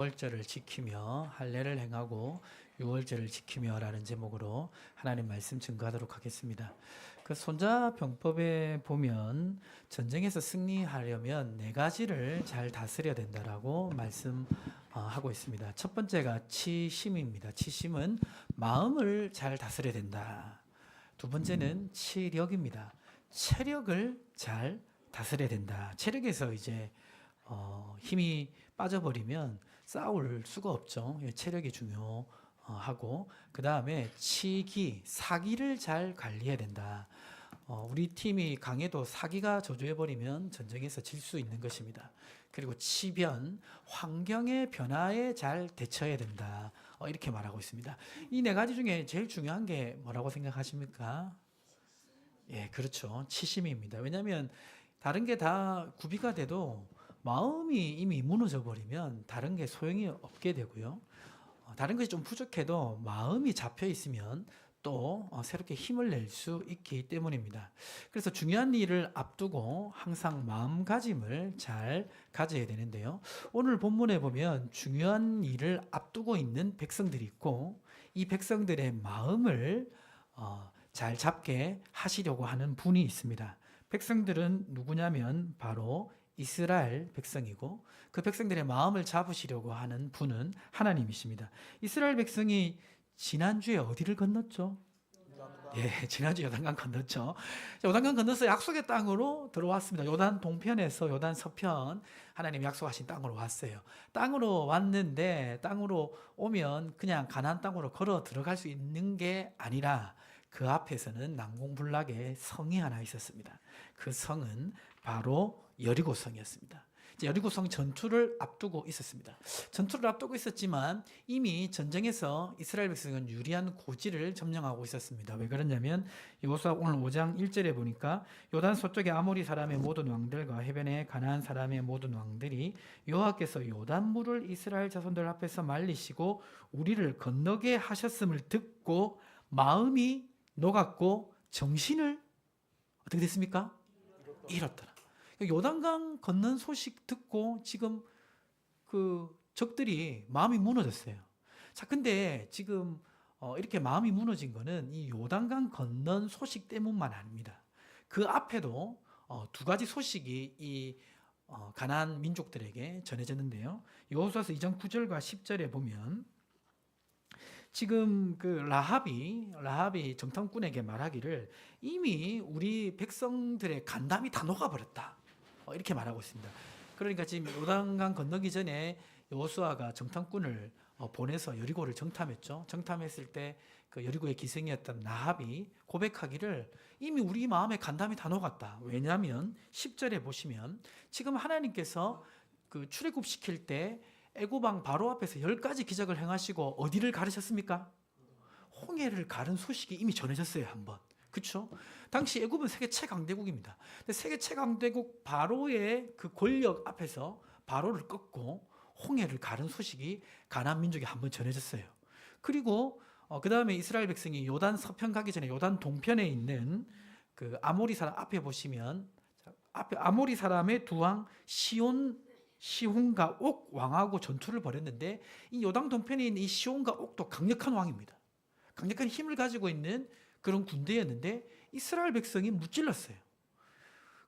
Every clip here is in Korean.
유월절을 지키며 할례를 행하고 유월절을 지키며라는 제목으로 하나님 말씀 증거하도록 하겠습니다. 그 손자병법에 보면 전쟁에서 승리하려면 네 가지를 잘 다스려야 된다라고 말씀하고 있습니다. 첫 번째가 치심입니다. 치심은 마음을 잘 다스려야 된다. 두 번째는 치력입니다. 체력을 잘 다스려야 된다. 체력에서 이제 힘이 빠져버리면 싸울 수가 없죠. 체력이 중요하고, 그 다음에 치기, 사기를 잘 관리해야 된다. 우리 팀이 강해도 사기가 저조해버리면 전쟁에서 질 수 있는 것입니다. 그리고 치변, 환경의 변화에 잘 대처해야 된다. 이렇게 말하고 있습니다. 이 네 가지 중에 제일 중요한 게 뭐라고 생각하십니까? 예, 그렇죠. 치심입니다. 왜냐하면 다른 게 다 구비가 돼도 마음이 이미 무너져 버리면 다른 게 소용이 없게 되고요. 다른 것이 좀 부족해도 마음이 잡혀 있으면 또 새롭게 힘을 낼 수 있기 때문입니다. 그래서 중요한 일을 앞두고 항상 마음가짐을 잘 가져야 되는데요. 오늘 본문에 보면 중요한 일을 앞두고 있는 백성들이 있고, 이 백성들의 마음을 잘 잡게 하시려고 하는 분이 있습니다. 백성들은 누구냐면 바로 이스라엘 백성이고, 그 백성들의 마음을 잡으시려고 하는 분은 하나님이십니다. 이스라엘 백성이 지난주에 어디를 건넜죠? 예, 지난주 요단강 건넜죠. 요단강 건너서 약속의 땅으로 들어왔습니다. 요단 동편에서 요단 서편, 하나님 약속하신 땅으로 왔어요. 땅으로 왔는데, 땅으로 오면 그냥 가나안 땅으로 걸어 들어갈 수 있는 게 아니라 그 앞에서는 난공불락의 성이 하나 있었습니다. 그 성은 바로 여리고성이었습니다. 여리고성 전투를 앞두고 있었습니다. 전투를 앞두고 있었지만 이미 전쟁에서 이스라엘 백성은 유리한 고지를 점령하고 있었습니다. 왜 그러냐면 여호수아 오늘 5장 1절에 보니까 요단 서쪽의 아모리 사람의 모든 왕들과 해변의 가나안 사람의 모든 왕들이 여호와께서 요단물을 이스라엘 자손들 앞에서 말리시고 우리를 건너게 하셨음을 듣고 마음이 녹았고 정신을 어떻게 됐습니까? 잃었더라. 요단강 건넌 소식 듣고 지금 그 적들이 마음이 무너졌어요. 자, 근데 지금 이렇게 마음이 무너진 거는 이 요단강 건넌 소식 때문만 아닙니다. 그 앞에도 두 가지 소식이 이 가나안 민족들에게 전해졌는데요. 여호수아서 2장 9절과 10절에 보면 지금 그 라합이 정탐꾼에게 말하기를 이미 우리 백성들의 간담이 다 녹아버렸다. 이렇게 말하고 있습니다. 그러니까 지금 요단강 건너기 전에 여호수아가 정탐꾼을 보내서 여리고를 정탐했죠. 정탐했을 때 그 여리고의 기생이었던 라합이 고백하기를 이미 우리 마음에 간담이 다 녹았다. 왜냐하면 10절에 보시면 지금 하나님께서 그 출애굽시킬 때 애굽왕 바로 앞에서 10가지 기적을 행하시고 어디를 가르셨습니까? 홍해를 가른 소식이 이미 전해졌어요, 한번. 그렇죠? 당시 애굽은 세계 최강대국입니다. 근데 세계 최강대국 바로의 그 권력 앞에서 바로를 꺾고 홍해를 가른 소식이 가나안 민족에 한번 전해졌어요. 그리고 그 다음에 이스라엘 백성이 요단 서편 가기 전에 요단 동편에 있는 그 아모리 사람 앞에 보시면 앞에 아모리 사람의 두 왕 시혼과 옥 왕하고 전투를 벌였는데 이 요단 동편에 있는 이 시혼과 옥도 강력한 왕입니다. 강력한 힘을 가지고 있는 그런 군대였는데 이스라엘 백성이 무찔렀어요.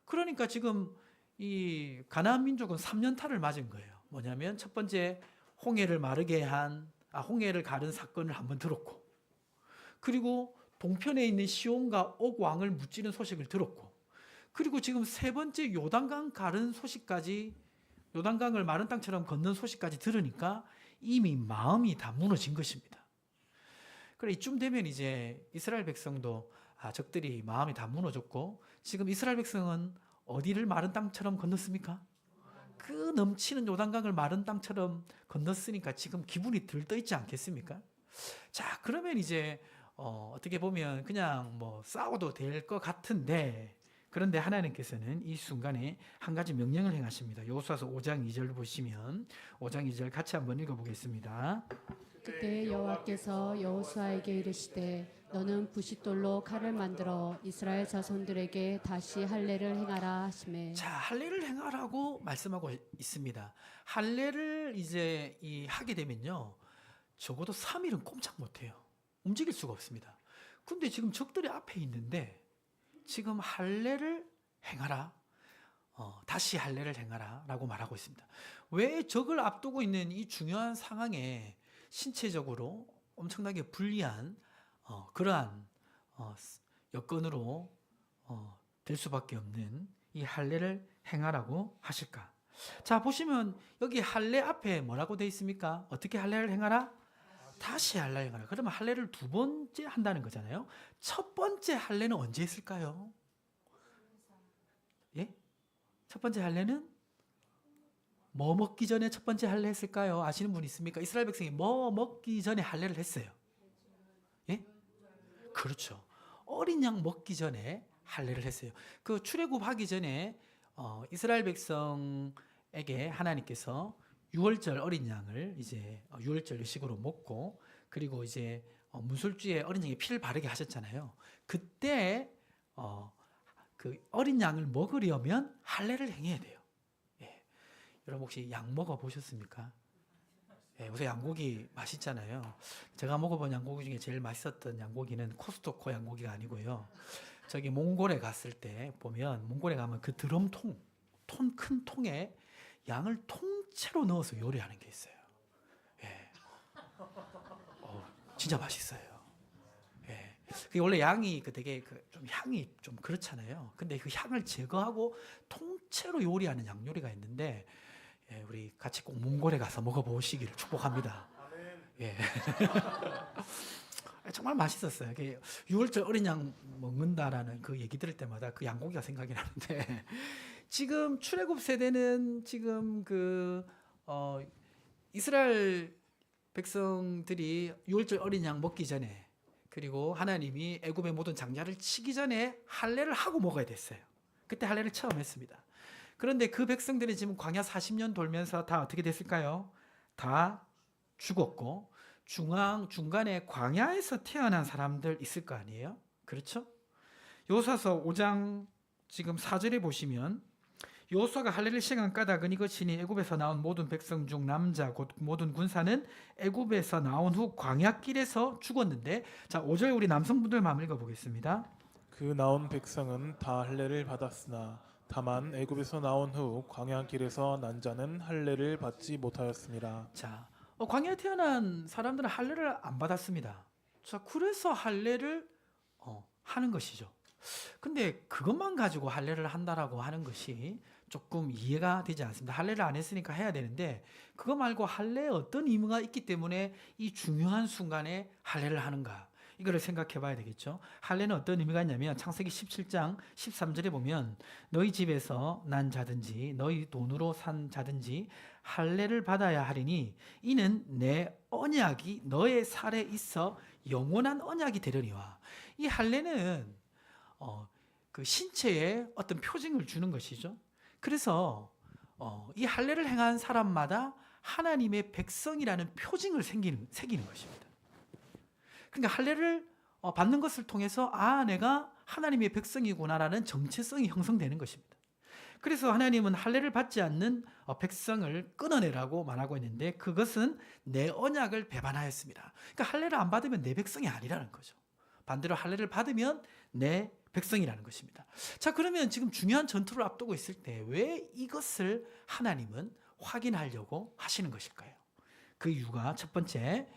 그러니까 지금 이 가나안 민족은 3년타를 맞은 거예요. 뭐냐면 첫 번째 홍해를 가른 사건을 한번 들었고, 그리고 동편에 있는 시온과 옥 왕을 무찌른 소식을 들었고, 그리고 지금 세 번째 요단강 가른 소식까지, 요단강을 마른 땅처럼 걷는 소식까지 들으니까 이미 마음이 다 무너진 것입니다. 그래 이쯤 되면 이제 이스라엘 백성도 적들이 마음이 다 무너졌고, 지금 이스라엘 백성은 어디를 마른 땅처럼 건넜습니까? 그 넘치는 요단강을 마른 땅처럼 건넜으니까 지금 기분이 들떠 있지 않겠습니까? 자, 그러면 이제 어떻게 보면 그냥 뭐 싸워도 될 것 같은데, 그런데 하나님께서는 이 순간에 한 가지 명령을 행하십니다. 여호수아서 5장 2절 보시면 5장 2절 같이 한번 읽어보겠습니다. 그때 여호와께서 여호수아에게 이르시되 너는 부싯돌로 칼을 만들어 이스라엘 자손들에게 다시 할례를 행하라 하시매. 자, 할례를 행하라고 말씀하고 있습니다. 할례를 이제 하게 되면요, 적어도 3일은 꼼짝 못해요. 움직일 수가 없습니다. 근데 지금 적들이 앞에 있는데 지금 할례를 행하라, 다시 할례를 행하라라고 말하고 있습니다. 왜 적을 앞두고 있는 이 중요한 상황에 신체적으로 엄청나게 불리한 그러한 여건으로 될 수밖에 없는 이 할례를 행하라고 하실까? 자, 보시면 여기 할례 앞에 뭐라고 되어 있습니까? 어떻게 할례를 행하라? 다시 할례를 행하라. 그러면 할례를 두 번째 한다는 거잖아요. 첫 번째 할례는 언제 했을까요? 예? 첫 번째 할례는 뭐 먹기 전에 첫 번째 할례 했을까요? 아시는 분 있습니까? 이스라엘 백성이 뭐 먹기 전에 할례를 했어요. 예? 그렇죠. 어린 양 먹기 전에 할례를 했어요. 그 출애굽하기 전에 이스라엘 백성에게 하나님께서 유월절 어린 양을 이제 유월절 의식으로 먹고, 그리고 이제 문설주에 어린 양의 피를 바르게 하셨잖아요. 그때 그 어린 양을 먹으려면 할례를 행해야 돼요. 예. 여러분 혹시 양 먹어 보셨습니까? 예, 요새 양고기 맛있잖아요. 제가 먹어본 양고기 중에 제일 맛있었던 양고기는 코스트코 양고기가 아니고요. 저기 몽골에 갔을 때 보면, 몽골에 가면 그 드럼통, 큰 통에 양을 통째로 넣어서 요리하는 게 있어요. 예. 진짜 맛있어요. 예. 그게 원래 양이 되게 좀 향이 좀 그렇잖아요. 근데 그 향을 제거하고 통째로 요리하는 양 요리가 있는데, 예, 우리 같이 꼭 몽골에 가서 먹어보시기를 축복합니다. 예. 정말 맛있었어요. 유월절 어린 양 먹는다라는 그 얘기 들을 때마다 그 양고기가 생각이 나는데, 지금 출애굽 세대는 지금 이스라엘 백성들이 유월절 어린 양 먹기 전에, 그리고 하나님이 애굽의 모든 장자를 치기 전에 할례를 하고 먹어야 됐어요. 그때 할례를 처음 했습니다. 그런데 그 백성들이 지금 광야 40년 돌면서 다 어떻게 됐을까요? 다 죽었고, 중간에 광야에서 태어난 사람들 있을 거 아니에요? 그렇죠? 여호수아서 5장 지금 4절에 보시면, 여호수아가 할례를 시행한 까닭은 이것이니 애굽에서 나온 모든 백성 중 남자 곧 모든 군사는 애굽에서 나온 후 광야길에서 죽었는데, 자 5절 우리 남성분들만 읽어보겠습니다. 그 나온 백성은 다 할례를 받았으나 다만 애굽에서 나온 후 광야길에서 난 자는 할례를 받지 못하였습니다. 자, 광야에 태어난 사람들은 할례를 안 받았습니다. 자, 그래서 할례를 하는 것이죠. 근데 그것만 가지고 할례를 한다라고 하는 것이 조금 이해가 되지 않습니다. 할례를 안 했으니까 해야 되는데, 그거 말고 할례에 어떤 의미가 있기 때문에 이 중요한 순간에 할례를 하는가, 이거를 생각해 봐야 되겠죠. 할례는 어떤 의미가 있냐면, 창세기 17장 13절에 보면, 너희 집에서 난 자든지 너희 돈으로 산 자든지 할례를 받아야 하리니 이는 내 언약이 너의 살에 있어 영원한 언약이 되려니와. 이 할례는 그 신체에 어떤 표징을 주는 것이죠. 그래서 이 할례를 행한 사람마다 하나님의 백성이라는 표징을 새기는 것입니다. 그러니까 할례를 받는 것을 통해서 내가 하나님의 백성이구나라는 정체성이 형성되는 것입니다. 그래서 하나님은 할례를 받지 않는 백성을 끊어내라고 말하고 있는데, 그것은 내 언약을 배반하였습니다. 그러니까 할례를 안 받으면 내 백성이 아니라는 거죠. 반대로 할례를 받으면 내 백성이라는 것입니다. 자, 그러면 지금 중요한 전투를 앞두고 있을 때 왜 이것을 하나님은 확인하려고 하시는 것일까요? 그 이유가 첫 번째,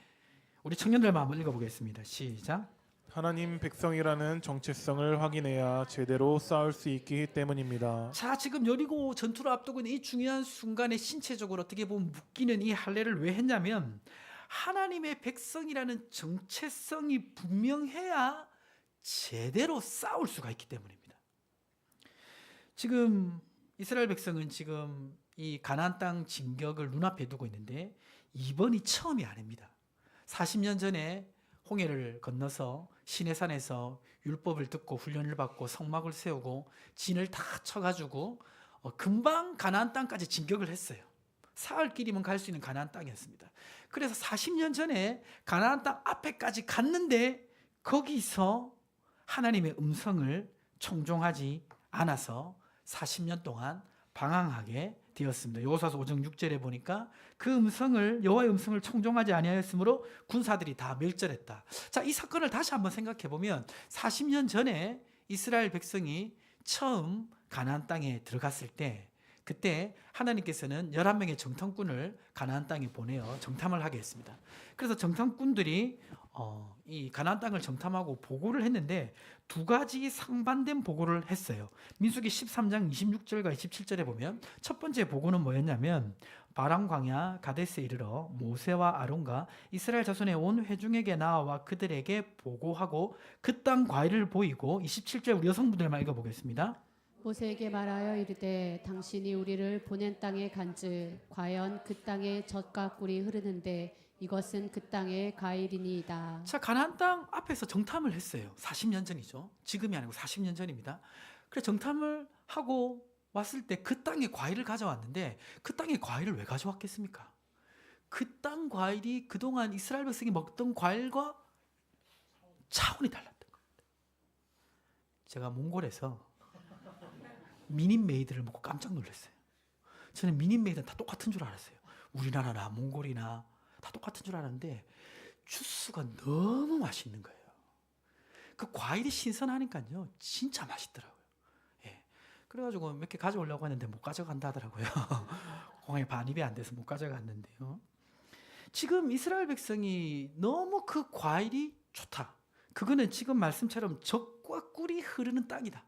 우리 청년들만 한번 읽어보겠습니다. 시작. 하나님 백성이라는 정체성을 확인해야 제대로 싸울 수 있기 때문입니다. 자, 지금 여리고 전투를 앞두고 있는 이 중요한 순간에 신체적으로 어떻게 보면 묶이는 이 할례를 왜 했냐면, 하나님의 백성이라는 정체성이 분명해야 제대로 싸울 수가 있기 때문입니다. 지금 이스라엘 백성은 지금 이 가나안 땅 진격을 눈앞에 두고 있는데, 이번이 처음이 아닙니다. 40년 전에 홍해를 건너서 시내산에서 율법을 듣고 훈련을 받고 성막을 세우고 진을 다 쳐가지고 금방 가나안 땅까지 진격을 했어요. 사흘 길이면 갈 수 있는 가나안 땅이었습니다. 그래서 40년 전에 가나안 땅 앞에까지 갔는데 거기서 하나님의 음성을 청종하지 않아서 40년 동안 방황하게 되었습니다. 여호수아서 5장 6절에 보니까 그 음성을 여호와의 음성을 청종하지 아니하였으므로 군사들이 다 멸절했다. 자, 이 사건을 다시 한번 생각해 보면 40년 전에 이스라엘 백성이 처음 가나안 땅에 들어갔을 때 그때 하나님께서는 11명의 정탐꾼을 가나안 땅에 보내어 정탐을 하게 했습니다. 그래서 정탐꾼들이 이 가나안 땅을 정탐하고 보고를 했는데 두 가지 상반된 보고를 했어요. 민수기 13장 26절과 27절에 보면 첫 번째 보고는 뭐였냐면 바람 광야 가데스에 이르러 모세와 아론과 이스라엘 자손의 온 회중에게 나와 그들에게 보고하고 그 땅 과일을 보이고 27절 우리 여성분들만 읽어보겠습니다. 모세에게 말하여 이르되 당신이 우리를 보낸 땅에 간즉 과연 그 땅에 젖과 꿀이 흐르는데 이것은 그 땅의 과일이니이다. 자, 가나안 땅 앞에서 정탐을 했어요. 40년 전이죠. 지금이 아니고 40년 전입니다. 그래 정탐을 하고 왔을 때 그 땅에 과일을 가져왔는데 그 땅에 과일을 왜 가져왔겠습니까? 그 땅 과일이 그동안 이스라엘 백성이 먹던 과일과 차원이 달랐던 겁니다. 제가 몽골에서 미닌메이드를 먹고 깜짝 놀랐어요. 저는 미닌메이드는 다 똑같은 줄 알았어요. 우리나라나 몽골이나 다 똑같은 줄 알았는데 주스가 너무 맛있는 거예요. 그 과일이 신선하니까요 진짜 맛있더라고요. 예. 그래가지고 몇 개 가져오려고 했는데 못 가져간다 하더라고요. 공항에 반입이 안 돼서 못 가져갔는데요. 지금 이스라엘 백성이 너무 그 과일이 좋다. 그거는 지금 말씀처럼 젖과 꿀이 흐르는 땅이다.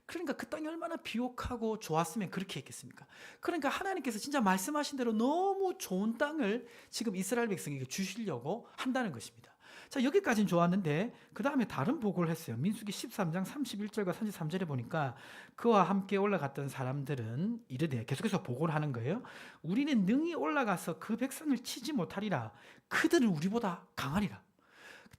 그러니까 그 땅이 얼마나 비옥하고 좋았으면 그렇게 했겠습니까? 그러니까 하나님께서 진짜 말씀하신 대로 너무 좋은 땅을 지금 이스라엘 백성에게 주시려고 한다는 것입니다. 자, 여기까지는 좋았는데 그 다음에 다른 보고를 했어요. 민수기 13장 31절과 33절에 보니까 그와 함께 올라갔던 사람들은 이르되 계속해서 보고를 하는 거예요. 우리는 능히 올라가서 그 백성을 치지 못하리라. 그들은 우리보다 강하리라.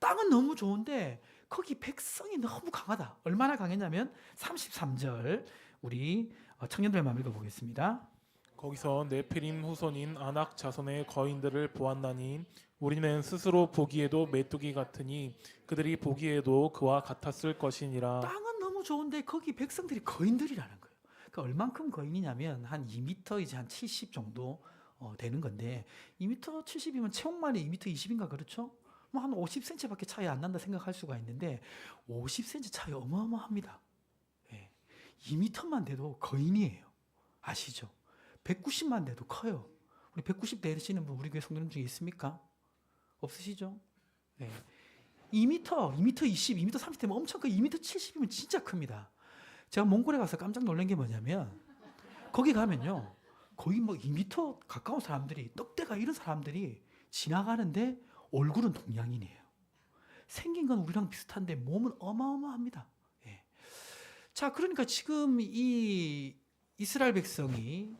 땅은 너무 좋은데 거기 백성이 너무 강하다. 얼마나 강했냐면 33절 우리 청년들만 읽어보겠습니다. 거기서 네피림 후손인 아낙 자손의 거인들을 보았나니 우리는 스스로 보기에도 메뚜기 같으니 그들이 보기에도 그와 같았을 것이니라. 땅은 너무 좋은데 거기 백성들이 거인들이라는 거예요. 그러니까 얼만큼 거인이냐면 한 2m 이제 한 70 정도 되는 건데 2m 70이면 체온만이 2m 20인가 그렇죠? 뭐 한 50cm밖에 차이 안 난다 생각할 수가 있는데 50cm 차이 어마어마합니다. 예. 2m만 돼도 거인이에요. 아시죠? 190만 돼도 커요. 우리 190 되시는 분 우리 교회 성도님 중에 있습니까? 없으시죠? 예. 2m, 2m 20, 2m 30 되면 엄청 커요. 2m 70이면 진짜 큽니다. 제가 몽골에 가서 깜짝 놀란 게 뭐냐면 거기 가면요. 거의 뭐 2m 가까운 사람들이 떡대가 이런 사람들이 지나가는데 얼굴은 동양인이에요. 생긴 건 우리랑 비슷한데 몸은 어마어마합니다. 예. 자, 그러니까 지금 이 이스라엘 백성이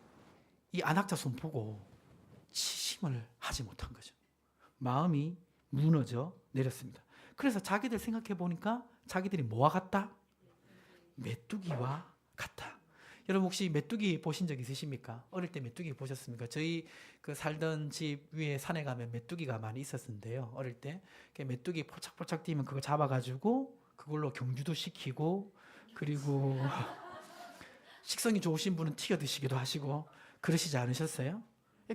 이 아낙 자손 보고 치심을 하지 못한 거죠. 마음이 무너져 내렸습니다. 그래서 자기들 생각해 보니까 자기들이 뭐와 같다? 메뚜기와 같다. 여러분 혹시 메뚜기 보신 적 있으십니까? 어릴 때 메뚜기 보셨습니까? 저희 그 살던 집 위에 산에 가면 메뚜기가 많이 있었는데요. 어릴 때 메뚜기 포착포착 뛰면 그거 잡아가지고 그걸로 경주도 시키고 그리고 식성이 좋으신 분은 튀겨 드시기도 하시고 그러시지 않으셨어요?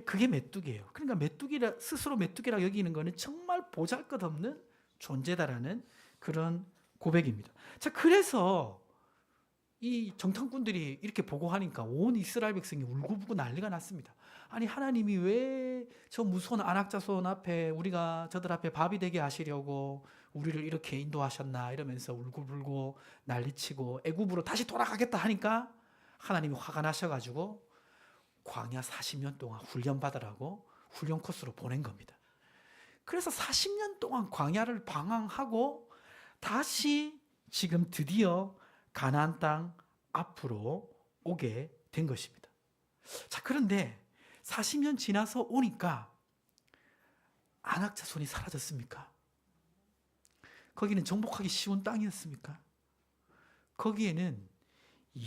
그게 메뚜기예요. 그러니까 메뚜기라 스스로 메뚜기라 여기는 거는 정말 보잘것없는 존재다라는 그런 고백입니다. 자, 그래서 이 정탐꾼들이 이렇게 보고하니까 온 이스라엘 백성이 울고불고 난리가 났습니다. 아니 하나님이 왜 저 무서운 아낙자손 앞에 우리가 저들 앞에 밥이 되게 하시려고 우리를 이렇게 인도하셨나 이러면서 울고불고 난리치고 애굽으로 다시 돌아가겠다 하니까 하나님이 화가 나셔가지고 광야 40년 동안 훈련 받으라고 훈련 코스로 보낸 겁니다. 그래서 40년 동안 광야를 방황하고 다시 지금 드디어 가나안 땅 앞으로 오게 된 것입니다. 자, 그런데 40년 지나서 오니까 아낙 자손이 사라졌습니까? 거기는 정복하기 쉬운 땅이었습니까? 거기에는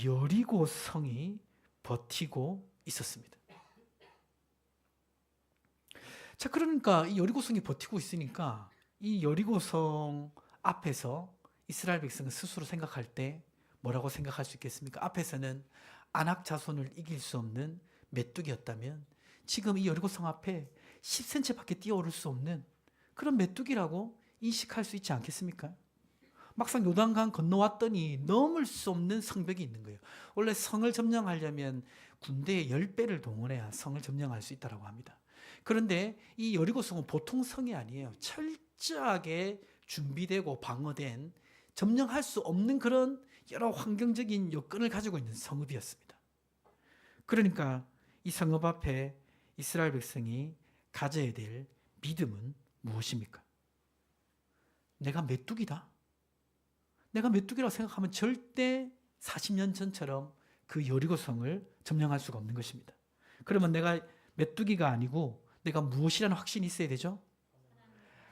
여리고 성이 버티고 있었습니다. 자, 그러니까 이 여리고성이 버티고 있으니까 이 여리고성 앞에서 이스라엘 백성은 스스로 생각할 때 뭐라고 생각할 수 있겠습니까? 앞에서는 아낙 자손을 이길 수 없는 메뚜기였다면 지금 이 여리고성 앞에 10cm밖에 뛰어오를 수 없는 그런 메뚜기라고 인식할 수 있지 않겠습니까? 막상 요단강 건너왔더니 넘을 수 없는 성벽이 있는 거예요. 원래 성을 점령하려면 군대의 10배를 동원해야 성을 점령할 수 있다고 합니다. 그런데 이 여리고성은 보통 성이 아니에요. 철저하게 준비되고 방어된 점령할 수 없는 그런 여러 환경적인 여건을 가지고 있는 성읍이었습니다. 그러니까 이 성읍 앞에 이스라엘 백성이 가져야 될 믿음은 무엇입니까? 내가 메뚜기다. 내가 메뚜기라고 생각하면 절대 40년 전처럼 그 여리고성을 점령할 수가 없는 것입니다. 그러면 내가 메뚜기가 아니고 내가 무엇이라는 확신이 있어야 되죠?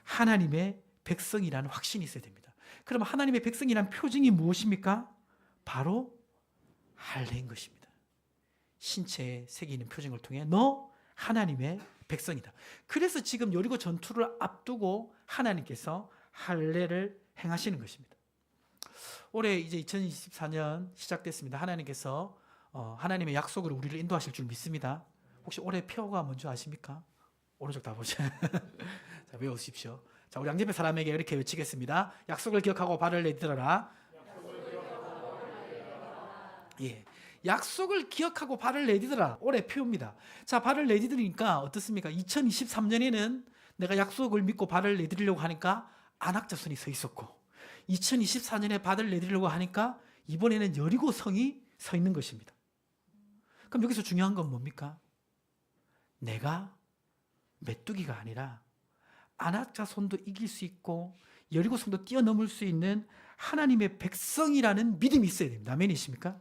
하나님의 백성이라는 확신이 있어야 됩니다. 그럼 하나님의 백성이라는 표징이 무엇입니까? 바로 할례인 것입니다. 신체에 새기는 표징을 통해 너 하나님의 백성이다. 그래서 지금 여리고 전투를 앞두고 하나님께서 할례를 행하시는 것입니다. 올해 이제 2024년 시작됐습니다. 하나님께서 하나님의 약속으로 우리를 인도하실 줄 믿습니다. 혹시 올해 표가 뭔지 아십니까? 오른쪽 다 보세요. 자, 외우십시오. 자, 우리 양옆의 사람에게 이렇게 외치겠습니다. 약속을 기억하고 발을 내딛어라. 예, 약속을 기억하고 발을 내딛어라. 올해 표입니다. 자, 발을 내딛으니까 어떻습니까? 2023년에는 내가 약속을 믿고 발을 내딛으려고 하니까 아낙 자손이 서 있었고 2024년에 발을 내딛으려고 하니까 이번에는 여리고성이 서 있는 것입니다. 그럼 여기서 중요한 건 뭡니까? 내가 메뚜기가 아니라 아낙 자손도 이길 수 있고 여리고성도 뛰어넘을 수 있는 하나님의 백성이라는 믿음이 있어야 됩니다. 아멘이십니까?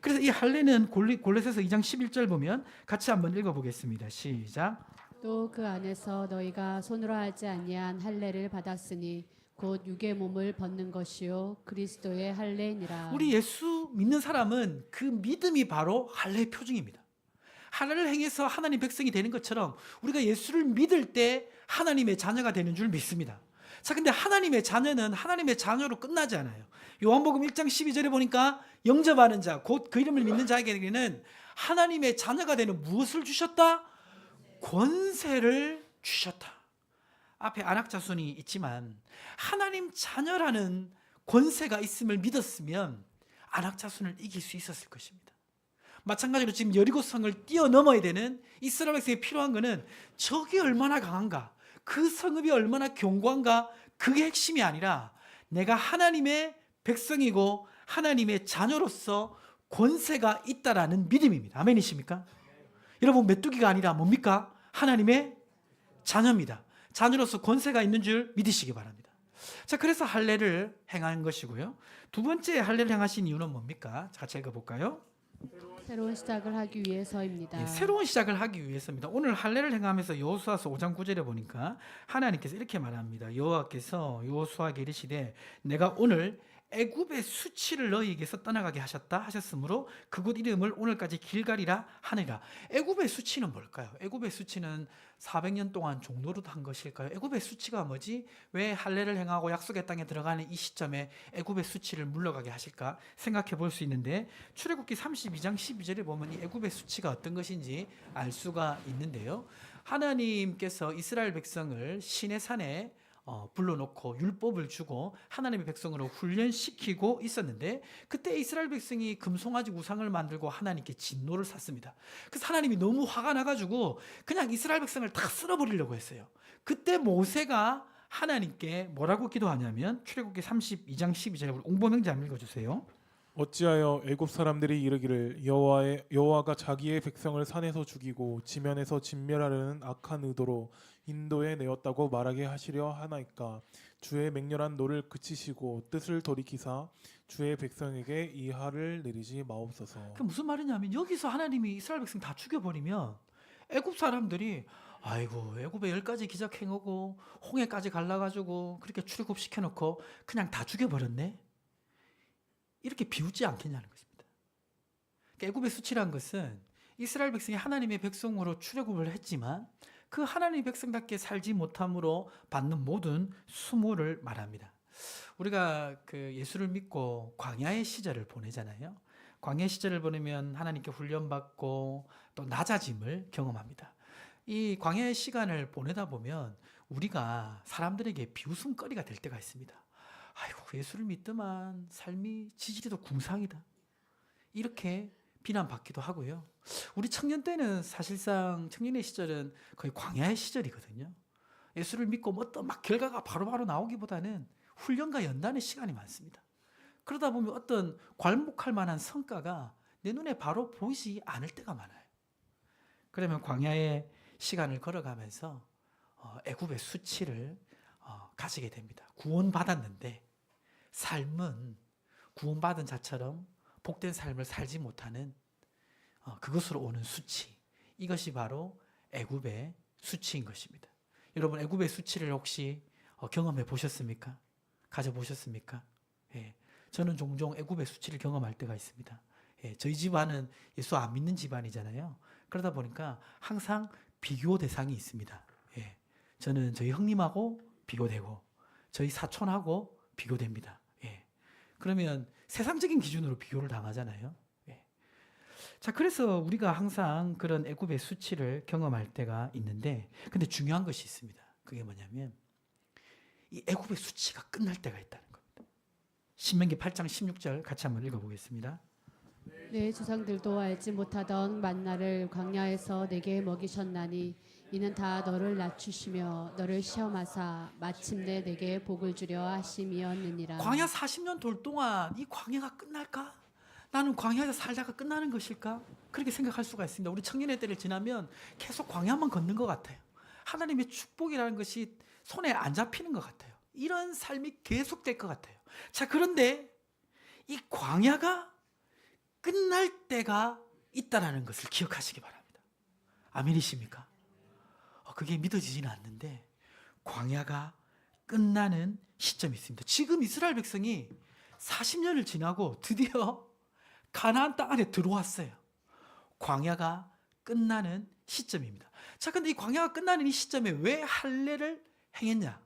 그래서 이 할례는 골로새서 2장 11절 보면 같이 한번 읽어보겠습니다. 시작. 또 그 안에서 너희가 손으로 하지 아니한 할례를 받았으니 곧 육의 몸을 벗는 것이요 그리스도의 할례니라. 우리 예수 믿는 사람은 그 믿음이 바로 할례의 표징입니다. 할례를 행해서 하나님 백성이 되는 것처럼 우리가 예수를 믿을 때 하나님의 자녀가 되는 줄 믿습니다. 자, 근데 하나님의 자녀는 하나님의 자녀로 끝나지 않아요. 요한복음 1장 12절에 보니까 영접하는 자, 곧 그 이름을 믿는 자에게는 하나님의 자녀가 되는 무엇을 주셨다? 권세를 주셨다. 앞에 아낙 자손이 있지만 하나님 자녀라는 권세가 있음을 믿었으면 아낙 자손을 이길 수 있었을 것입니다. 마찬가지로 지금 여리고성을 뛰어넘어야 되는 이스라엘 백성이 필요한 것은 적이 얼마나 강한가, 그 성읍이 얼마나 견고한가, 그게 핵심이 아니라 내가 하나님의 백성이고 하나님의 자녀로서 권세가 있다라는 믿음입니다. 아멘이십니까? 여러분, 메뚜기가 아니라 뭡니까? 하나님의 자녀입니다. 자녀로서 권세가 있는 줄 믿으시기 바랍니다. 자, 그래서 할례를 행한 것이고요. 두 번째 할례를 행하신 이유는 뭡니까? 같이 읽어볼까요? 새로운 시작을 하기 위해서입니다. 예, 새로운 시작을 하기 위해서입니다. 오늘 할례를 행하면서 여호수아서 5장 9절에 보니까 하나님께서 이렇게 말합니다. 여호와께서 여호수아에게 이르시되 내가 오늘 애굽의 수치를 너희에게서 떠나가게 하셨다 하셨으므로 그곳 이름을 오늘까지 길갈이라 하느니라. 애굽의 수치는 뭘까요? 애굽의 수치는 400년 동안 종노릇 한 것일까요? 애굽의 수치가 뭐지? 왜 할례를 행하고 약속의 땅에 들어가는 이 시점에 애굽의 수치를 물러가게 하실까 생각해 볼 수 있는데, 출애굽기 32장 12절에 보면 이 애굽의 수치가 어떤 것인지 알 수가 있는데요. 하나님께서 이스라엘 백성을 시내산에 불러놓고 율법을 주고 하나님의 백성으로 훈련시키고 있었는데, 그때 이스라엘 백성이 금송아지 우상을 만들고 하나님께 진노를 샀습니다. 그래서 하나님이 너무 화가 나가지고 그냥 이스라엘 백성을 다 쓸어버리려고 했어요. 그때 모세가 하나님께 뭐라고 기도하냐면 출애굽기 32장 12절에 옹범형제 한번 읽어주세요. 어찌하여 애굽 사람들이 이르기를 여호와가 자기의 백성을 산에서 죽이고 지면에서 진멸하려는 악한 의도로 인도에 내었다고 말하게 하시려 하나이까. 주의 맹렬한 노를 그치시고 뜻을 돌이키사 주의 백성에게 이 하를 내리지 마옵소서. 그 무슨 말이냐면 여기서 하나님이 이스라엘 백성 다 죽여버리면 애굽 사람들이 아이고 애굽에 10가지 기적 행하고 홍해까지 갈라가지고 그렇게 출애굽시켜놓고 그냥 다 죽여버렸네, 이렇게 비웃지 않겠냐는 것입니다. 그러니까 애굽의 수치란 것은 이스라엘 백성이 하나님의 백성으로 출애굽을 했지만 그 하나님의 백성답게 살지 못함으로 받는 모든 수모를 말합니다. 우리가 그 예수를 믿고 광야의 시절을 보내잖아요. 광야 시절을 보내면 하나님께 훈련받고 또 낮아짐을 경험합니다. 이 광야의 시간을 보내다 보면 우리가 사람들에게 비웃음거리가 될 때가 있습니다. 아이고, 예수를 믿더만 삶이 지지리도 궁상이다, 이렇게 비난받기도 하고요. 우리 청년 때는 사실상 청년의 시절은 거의 광야의 시절이거든요. 예수를 믿고 뭐 어떤 막 결과가 바로바로 나오기보다는 훈련과 연단의 시간이 많습니다. 그러다 보면 어떤 괄목할 만한 성과가 내 눈에 바로 보이지 않을 때가 많아요. 그러면 광야의 시간을 걸어가면서 애굽의 수치를 가지게 됩니다. 구원받았는데 삶은 구원받은 자처럼 복된 삶을 살지 못하는 그것으로 오는 수치, 이것이 바로 애굽의 수치인 것입니다. 여러분, 애굽의 수치를 혹시 경험해 보셨습니까? 가져보셨습니까? 예, 저는 종종 애굽의 수치를 경험할 때가 있습니다. 예, 저희 집안은 예수 안 믿는 집안이잖아요. 그러다 보니까 항상 비교 대상이 있습니다. 예, 저는 저희 형님하고 비교되고 저희 사촌하고 비교됩니다. 예, 그러면 세상적인 기준으로 비교를 당하잖아요. 예. 자, 그래서 우리가 항상 그런 애굽의 수치를 경험할 때가 있는데, 근데 중요한 것이 있습니다. 그게 뭐냐면 이 애굽의 수치가 끝날 때가 있다는 겁니다. 신명기 8장 16절 같이 한번 읽어보겠습니다. 내 조상들도 알지 못하던 만나를 광야에서 내게 먹이셨나니 이는 다 너를 낮추시며 너를 시험하사 마침내 내게 복을 주려 하심이었느니라. 광야 40년 돌 동안 이 광야가 끝날까? 나는 광야에서 살다가 끝나는 것일까? 그렇게 생각할 수가 있습니다. 우리 청년의 때를 지나면 계속 광야만 걷는 것 같아요. 하나님의 축복이라는 것이 손에 안 잡히는 것 같아요. 이런 삶이 계속될 것 같아요. 자, 그런데 이 광야가 끝날 때가 있다는 것을 기억하시기 바랍니다. 아멘이십니까? 그게 믿어지지는 않는데 광야가 끝나는 시점이 있습니다. 지금 이스라엘 백성이 40년을 지나고 드디어 가나안 땅 안에 들어왔어요. 광야가 끝나는 시점입니다. 자, 근데 이 광야가 끝나는 이 시점에 왜 할례를 행했냐?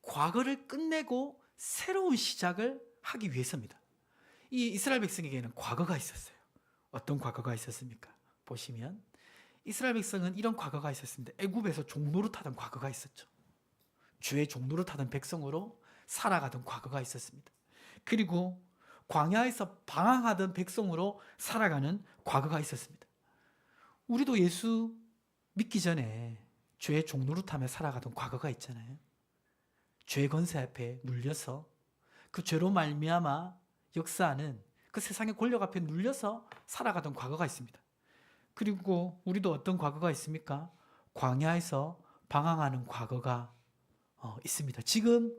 과거를 끝내고 새로운 시작을 하기 위해서입니다. 이 이스라엘 백성에게는 과거가 있었어요. 어떤 과거가 있었습니까? 보시면 이스라엘 백성은 이런 과거가 있었습니다. 애굽에서 종노릇하던 과거가 있었죠. 주의 종노릇하던 백성으로 살아가던 과거가 있었습니다. 그리고 광야에서 방황하던 백성으로 살아가는 과거가 있었습니다. 우리도 예수 믿기 전에 죄의 종노릇하며 살아가던 과거가 있잖아요. 죄의 권세 앞에 눌려서 그 죄로 말미암아 역사하는 그 세상의 권력 앞에 눌려서 살아가던 과거가 있습니다. 그리고 우리도 어떤 과거가 있습니까? 광야에서 방황하는 과거가 있습니다. 지금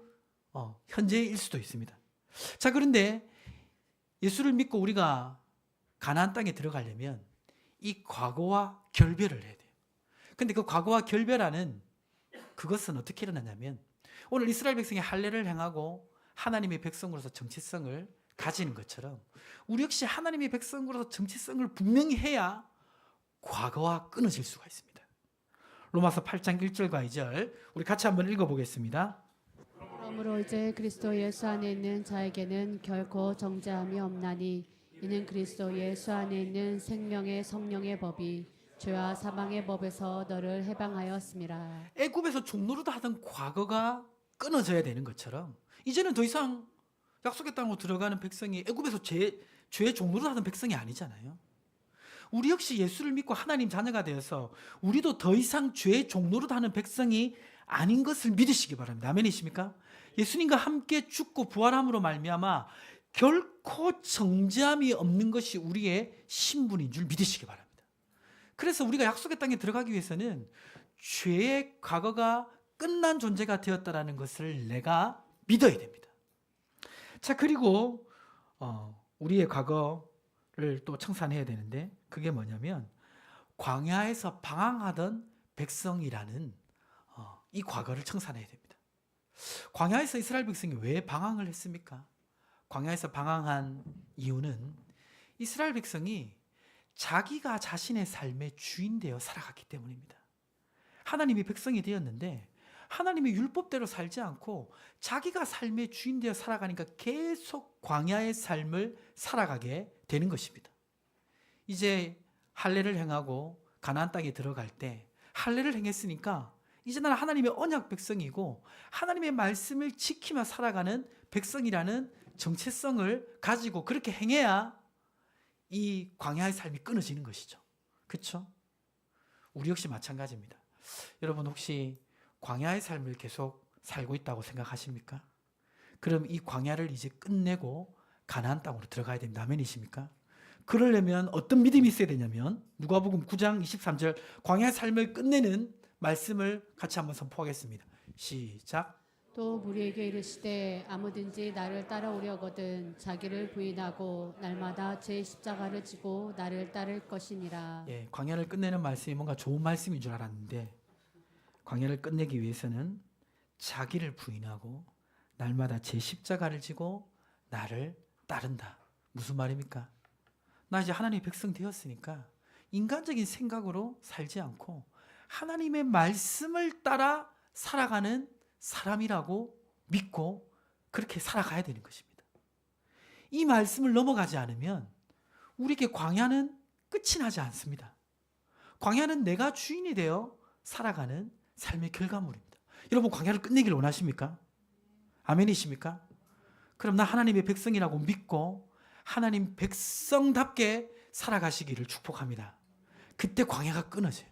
현재일 수도 있습니다. 자, 그런데 예수를 믿고 우리가 가나안 땅에 들어가려면 이 과거와 결별을 해야 돼요. 근데 그 과거와 결별하는 그것은 어떻게 일어나냐면 오늘 이스라엘 백성이 할례를 행하고 하나님의 백성으로서 정체성을 가지는 것처럼 우리 역시 하나님의 백성으로서 정체성을 분명히 해야 과거와 끊어질 수가 있습니다. 로마서 8장 1절과 2절 우리 같이 한번 읽어보겠습니다. 그러므로 이제 그리스도 예수 안에 있는 자에게는 결코 정죄함이 없나니 이는 그리스도 예수 안에 있는 생명의 성령의 법이 죄와 사망의 법에서 너를 해방하였음이라. 애굽에서 종노릇 하던 과거가 끊어져야 되는 것처럼 이제는 더 이상 약속의 땅으로 들어가는 백성이 애굽에서 죄의 종노릇 하던 백성이 아니잖아요. 우리 역시 예수를 믿고 하나님 자녀가 되어서 우리도 더 이상 죄의 종노릇 하는 백성이 아닌 것을 믿으시기 바랍니다. 아멘이십니까? 예수님과 함께 죽고 부활함으로 말미암아 결코 정죄함이 없는 것이 우리의 신분인 줄 믿으시기 바랍니다. 그래서 우리가 약속의 땅에 들어가기 위해서는 죄의 과거가 끝난 존재가 되었다라는 것을 내가 믿어야 됩니다. 자, 그리고 우리의 과거를 또 청산해야 되는데 그게 뭐냐면 광야에서 방황하던 백성이라는 이 과거를 청산해야 됩니다. 광야에서 이스라엘 백성이 왜 방황을 했습니까? 광야에서 방황한 이유는 이스라엘 백성이 자기가 자신의 삶의 주인 되어 살아갔기 때문입니다. 하나님이 백성이 되었는데 하나님의 율법대로 살지 않고 자기가 삶의 주인 되어 살아가니까 계속 광야의 삶을 살아가게 되는 것입니다. 이제 할례를 행하고 가나안 땅에 들어갈 때 할례를 행했으니까 이제 나는 하나님의 언약 백성이고 하나님의 말씀을 지키며 살아가는 백성이라는 정체성을 가지고 그렇게 행해야 이 광야의 삶이 끊어지는 것이죠. 그렇죠? 우리 역시 마찬가지입니다. 여러분 혹시 광야의 삶을 계속 살고 있다고 생각하십니까? 그럼 이 광야를 이제 끝내고 가나안 땅으로 들어가야 됩니다. 아멘이십니까? 그러려면 어떤 믿음이 있어야 되냐면 누가복음 9장 23절 광야의 삶을 끝내는 말씀을 같이 한번 선포하겠습니다. 시작. 또 우리에게 이르시되 아무든지 나를 따라오려거든 자기를 부인하고 날마다 제 십자가를 지고 나를 따를 것이니라. 예, 광야를 끝내는 말씀이 뭔가 좋은 말씀인 줄 알았는데 광야를 끝내기 위해서는 자기를 부인하고 날마다 제 십자가를 지고 나를 따른다. 무슨 말입니까? 나 이제 하나님의 백성 되었으니까 인간적인 생각으로 살지 않고 하나님의 말씀을 따라 살아가는 사람이라고 믿고 그렇게 살아가야 되는 것입니다. 이 말씀을 넘어가지 않으면 우리에게 광야는 끝이 나지 않습니다. 광야는 내가 주인이 되어 살아가는 삶의 결과물입니다. 여러분 광야를 끝내기를 원하십니까? 아멘이십니까? 그럼 나 하나님의 백성이라고 믿고 하나님 백성답게 살아가시기를 축복합니다. 그때 광야가 끊어져요.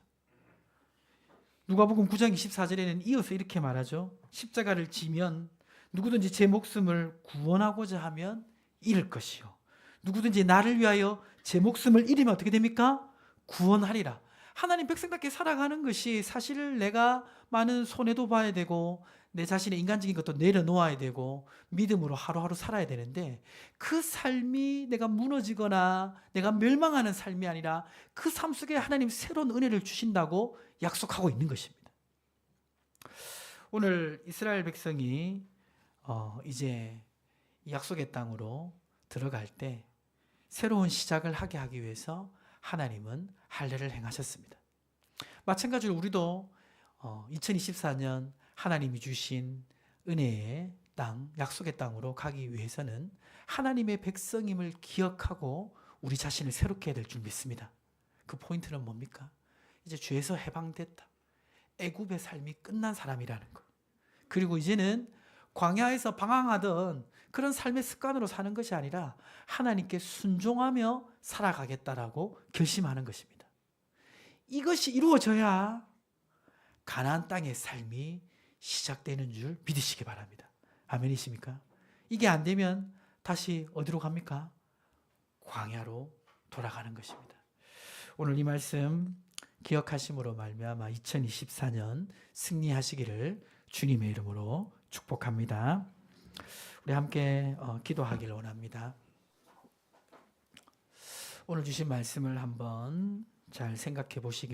누가복음 9장 24절에는 이어서 이렇게 말하죠. 십자가를 지면 누구든지 제 목숨을 구원하고자 하면 잃을 것이요 누구든지 나를 위하여 제 목숨을 잃으면 어떻게 됩니까? 구원하리라. 하나님 백성답게 살아가는 것이 사실 내가 많은 손해도 봐야 되고 내 자신의 인간적인 것도 내려놓아야 되고 믿음으로 하루하루 살아야 되는데 그 삶이 내가 무너지거나 내가 멸망하는 삶이 아니라 그 삶 속에 하나님 새로운 은혜를 주신다고 약속하고 있는 것입니다. 오늘 이스라엘 백성이 이제 약속의 땅으로 들어갈 때 새로운 시작을 하게 하기 위해서 하나님은 할례를 행하셨습니다. 마찬가지로 우리도 2024년 하나님이 주신 은혜의 땅, 약속의 땅으로 가기 위해서는 하나님의 백성임을 기억하고 우리 자신을 새롭게 해야 될 줄 믿습니다. 그 포인트는 뭡니까? 이제 죄에서 해방됐다. 애굽의 삶이 끝난 사람이라는 것. 그리고 이제는 광야에서 방황하던 그런 삶의 습관으로 사는 것이 아니라 하나님께 순종하며 살아가겠다라고 결심하는 것입니다. 이것이 이루어져야 가나안 땅의 삶이 시작되는 줄 믿으시기 바랍니다. 아멘이십니까? 이게 안 되면 다시 어디로 갑니까? 광야로 돌아가는 것입니다. 오늘 이 말씀 기억하심으로 말미암아 2024년 승리하시기를 주님의 이름으로 축복합니다. 우리 함께 기도하기를 원합니다. 오늘 주신 말씀을 한번 잘 생각해 보시기